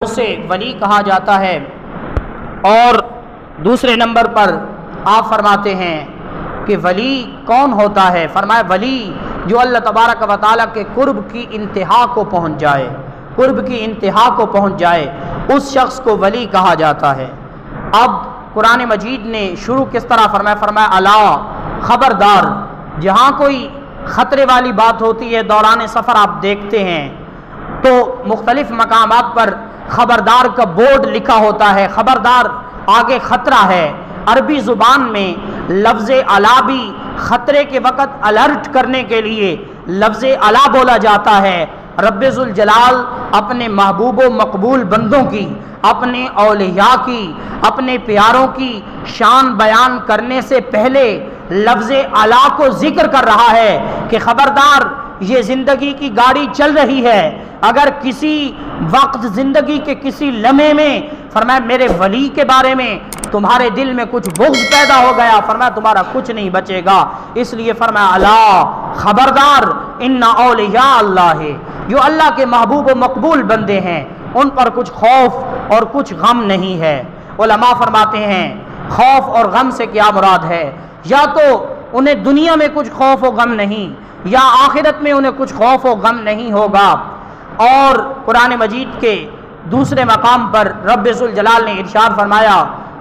उसे वली कहा जाता है। और दूसरे नंबर पर आप फरमाते हैं कि वली कौन होता है। फरमाया वली जो अल्लाह तबारक व तआला के कुर्ब की इंतहा को पहुँच जाए, कुर्ब की इंतहा को पहुँच जाए, उस शख्स को वली कहा जाता है। अब कुरान मजीद ने शुरू किस तरह फरमाया, फरमाया अला ख़बरदार, जहाँ कोई ख़तरे वाली बात होती है दौरान सफ़र आप देखते हैं तो मुख्तलिफ़ मकामात पर ख़बरदार का बोर्ड लिखा होता है, ख़बरदार आगे ख़तरा है। अरबी ज़ुबान में लफ्ज़ अला भी ख़तरे के वक़्त अलर्ट करने के लिए लफ्ज़ अला बोला जाता है। रब्बुल जलाल अपने महबूब व मकबूल बंदों की, अपने औलिया की, अपने प्यारों की शान बयान करने से पहले लफ्ज़ अला को ज़िक्र कर रहा है कि ख़बरदार ये ज़िंदगी की गाड़ी चल रही है, अगर किसी वक्त ज़िंदगी के किसी लम्हे में फरमाया मेरे वली के बारे में तुम्हारे दिल में कुछ बुग़्ज़ पैदा हो गया, फरमाया तुम्हारा कुछ नहीं बचेगा। इसलिए फरमाया अला ख़बरदार इन्ना औलिया अल्लाह है, जो अल्लाह के महबूब व मकबूल बंदे हैं उन पर कुछ खौफ और कुछ गम नहीं है। उलमा फरमाते हैं खौफ और गम से क्या मुराद है, या तो उन्हें दुनिया में कुछ खौफ व गम नहीं, या आखिरत में उन्हें कुछ खौफ व गम नहीं होगा। और कुरान मजीद के दूसरे मकाम पर रब्बुल जलाल ने इरशाद फरमाया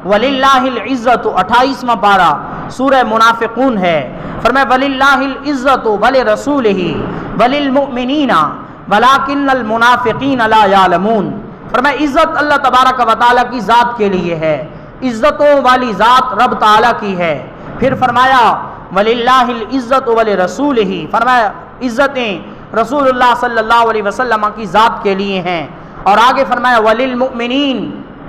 वलिल्लाहिल इज़्ज़तु 28वां पारा सूरह मुनाफिकून है। फरमाया वलिल्लाहिल इज़्ज़तु वली रसूलिही वलिल मुमिनीना वलाकिन्नल मुनाफिकीन ला यालमून। फरमाया इज़्ज़त अल्लाह तबारक व तआला की ज़ात के लिए है, इज़्ज़तों वाली ज़ात रब ताला की है। फिर फरमाया वलिल्लाहिल इज़्ज़तु वली रसूलिही, फरमाया इज़्ज़तें रसूलुल्लाह सल्लल्लाहु अलैहि वसल्लम की ज़ात के लिए हैं। और आगे फरमाया वलिल मुमिनीन,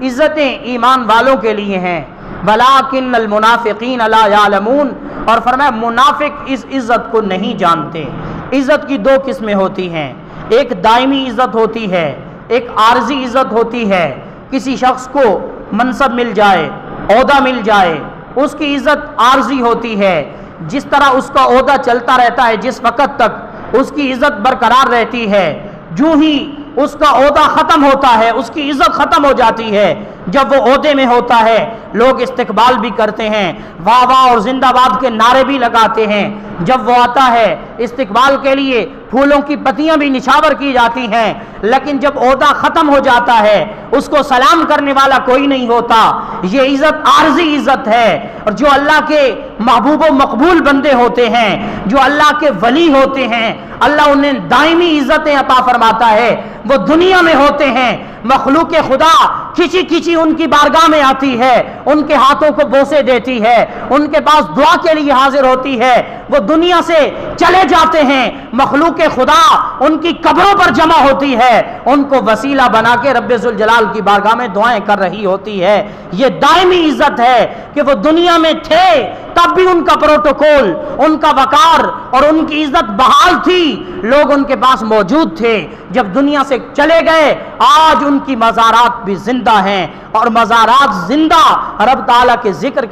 इज़्ज़तें ईमान वालों के लिए हैं। वलाकिन्नल मुनाफिकीन ला यालमून, और फरमाया मुनाफिक इस इज़्ज़त को नहीं जानते। इज़्ज़त की दो किस्में होती हैं, एक दायमी इज़्ज़त होती है, एक आर्जी इज़्ज़त होती है। किसी शख्स को मनसब मिल जाए, ओहदा मिल जाए, उसकी इज़्ज़त आर्जी होती है। जिस तरह उसका ओहदा चलता रहता है जिस वक़्त तक उसकी इज़्ज़त बरकरार रहती है, जो ही उसका ओहदा ख़त्म होता है उसकी इज़्ज़त ख़त्म हो जाती है। जब वो ओहदे में होता है लोग इस्तकबाल भी करते हैं, वाह वाह और जिंदाबाद के नारे भी लगाते हैं। जब वो आता है इस्तकबाल के लिए फूलों की पत्तियां भी निछावर की जाती हैं, लेकिन जब ओहदा ख़त्म हो जाता है उसको सलाम करने वाला कोई नहीं होता। ये इज़्ज़त आर्जी इज़्ज़त है। और जो अल्लाह के महबूब व मकबूल बंदे होते हैं, जो अल्लाह के वली होते हैं, अल्लाह उन्हें दायमी इज़्ज़तें अता फरमाता है। वो दुनिया में होते हैं, मखलूक खुदा खिंची खिंची उनकी बारगाह में आती है, उनके हाथों को बोसे देती है, उनके पास दुआ के लिए हाजिर होती है। वो दुनिया से चले जाते हैं, मखलूक खुदा उनकी कब्रों पर जमा होती है, उनको वसीला बना के रब्बुल जलाल की बारगाह में दुआएं कर रही होती है। ये दायमी इज़्ज़त है कि वो दुनिया में थे तब भी उनका प्रोटोकॉल, उनका वकार और उनकी इज़्ज़त बहाल थी, लोग उनके पास मौजूद थे। जब दुनिया से चले गए आज उनकी मज़ारात भी जिंदा हैं, और मज़ारात जिंदा रब ताला के जिक्र के